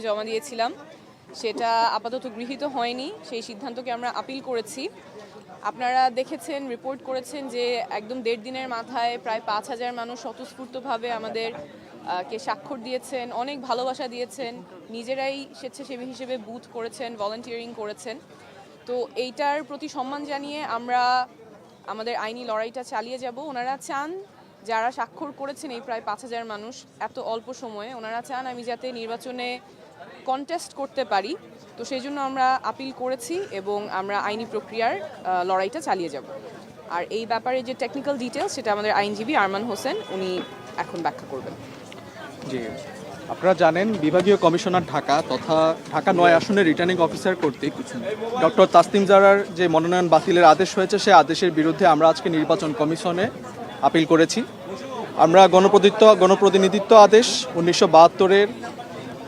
জমা দিয়েছিলাম সেটা আপাতত গৃহীত হয়নি। সেই সিদ্ধান্তকে আমরা আপিল করেছি। আপনারা দেখেছেন, রিপোর্ট করেছেন যে একদম 1.5 দিনের মাথায় প্রায় 5,000 মানুষ স্বতঃস্ফূর্তভাবে আমাদের কে স্বাক্ষর দিয়েছেন, অনেক ভালোবাসা দিয়েছেন, নিজেরাই স্বেচ্ছাসেবী হিসেবে বুথ করেছেন, ভলান্টিয়ারিং করেছেন। তো এইটার প্রতি সম্মান জানিয়ে আমরা আমাদের আইনি লড়াইটা চালিয়ে যাব। ওনারা চান, যারা স্বাক্ষর করেছেন এই প্রায় 5,000 মানুষ এত অল্প সময়ে, ওনারা চান আমি যাতে নির্বাচনে কন্টেস্ট করতে পারি। তো সেই জন্য আমরা আপিল করেছি এবং আমরা আইনি প্রক্রিয়ার লড়াইটা চালিয়ে যাব। আর এই ব্যাপারে যে টেকনিক্যাল ডিটেলস সেটা আমাদের আইনজীবী আরমান হোসেন উনি এখন ব্যাখ্যা করবেন। জি, আপনারা জানেন বিভাগীয় কমিশনার ঢাকা তথা ঢাকা 9 আসনের রিটার্নিং অফিসার কর্তৃক ডক্টর তাসনিম জারার যে মনোনয়ন বাতিলের আদেশ হয়েছে সেই আদেশের বিরুদ্ধে আমরা আজকে নির্বাচন কমিশনে আপিল করেছি। আমরা গণপ্রতিনিধিত্ব আদেশ 1972-এর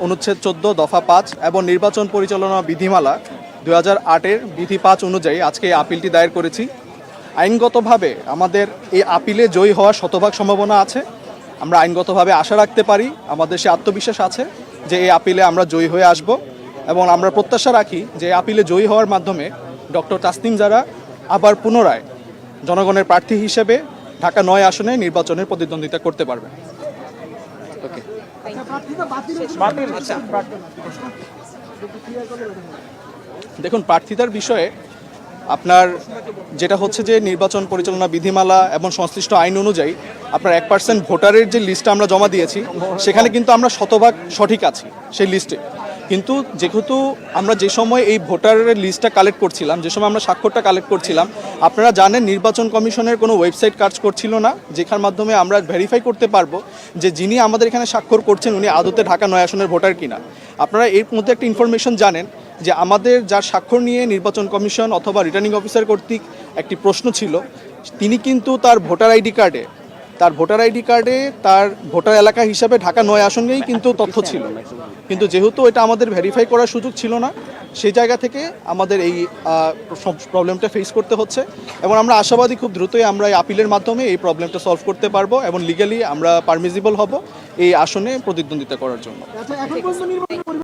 অনুচ্ছেদ 14 দফা 5 এবং নির্বাচন পরিচালনা বিধিমালা 2008-এর বিধি 5 অনুযায়ী আজকে এই আপিলটি দায়ের করেছি। আইনগতভাবে আমাদের এই আপিলে জয়ী হওয়ার শতভাগ সম্ভাবনা আছে। আমরা আইনগতভাবে আশা রাখতে পারি, আমাদের সে আত্মবিশ্বাস আছে যে এই আপিলে আমরা জয়ী হয়ে আসব এবং আমরা প্রত্যাশা রাখি যে এই আপিলে জয়ী হওয়ার মাধ্যমে ডক্টর তাসনিম জারা আবার পুনরায় জনগণের প্রার্থী হিসেবে ঢাকা 9 আসনে নির্বাচনের প্রতিদ্বন্দ্বিতা করতে পারবে। ওকে, দেখুন, প্রার্থিতার বিষয়ে আপনার যেটা হচ্ছে যে নির্বাচন পরিচালনা বিধিমালা এবং সংশ্লিষ্ট আইন অনুযায়ী আপনার 1% ভোটারের যে লিস্টটা আমরা জমা দিয়েছি সেখানে কিন্তু আমরা শতভাগ সঠিক আছি সেই লিস্টে। কিন্তু যেহেতু আমরা যে সময় এই ভোটারের লিস্টটা কালেক্ট করছিলাম, যে সময় আমরা স্বাক্ষরটা কালেক্ট করছিলাম, আপনারা জানেন নির্বাচন কমিশনের কোনো ওয়েবসাইট কাজ করছিল না যেখার মাধ্যমে আমরা ভেরিফাই করতে পারবো যে যিনি আমাদের এখানে স্বাক্ষর করছেন উনি আদতে ঢাকা 9 আসনের ভোটার কিনা। আপনারা এর মধ্যে একটা ইনফরমেশন জানেন যে আমাদের যার স্বাক্ষর নিয়ে নির্বাচন কমিশন অথবা রিটার্নিং অফিসার কর্তৃক একটি প্রশ্ন ছিল, তিনি কিন্তু তার ভোটার আইডি কার্ডে তার ভোটার এলাকা হিসাবে ঢাকা 9 আসনেই কিন্তু তথ্য ছিল। কিন্তু যেহেতু এটা আমাদের ভেরিফাই করার সুযোগ ছিল না, সেই জায়গা থেকে আমাদের এই প্রবলেমটা ফেস করতে হচ্ছে এবং আমরা আশাবাদী খুব দ্রুতই আমরা এই আপিলের মাধ্যমে এই প্রবলেমটা সলভ করতে পারবো এবং লিগ্যালি আমরা পারমিজিবল হব এই আসনে প্রতিদ্বন্দ্বিতা করার জন্য।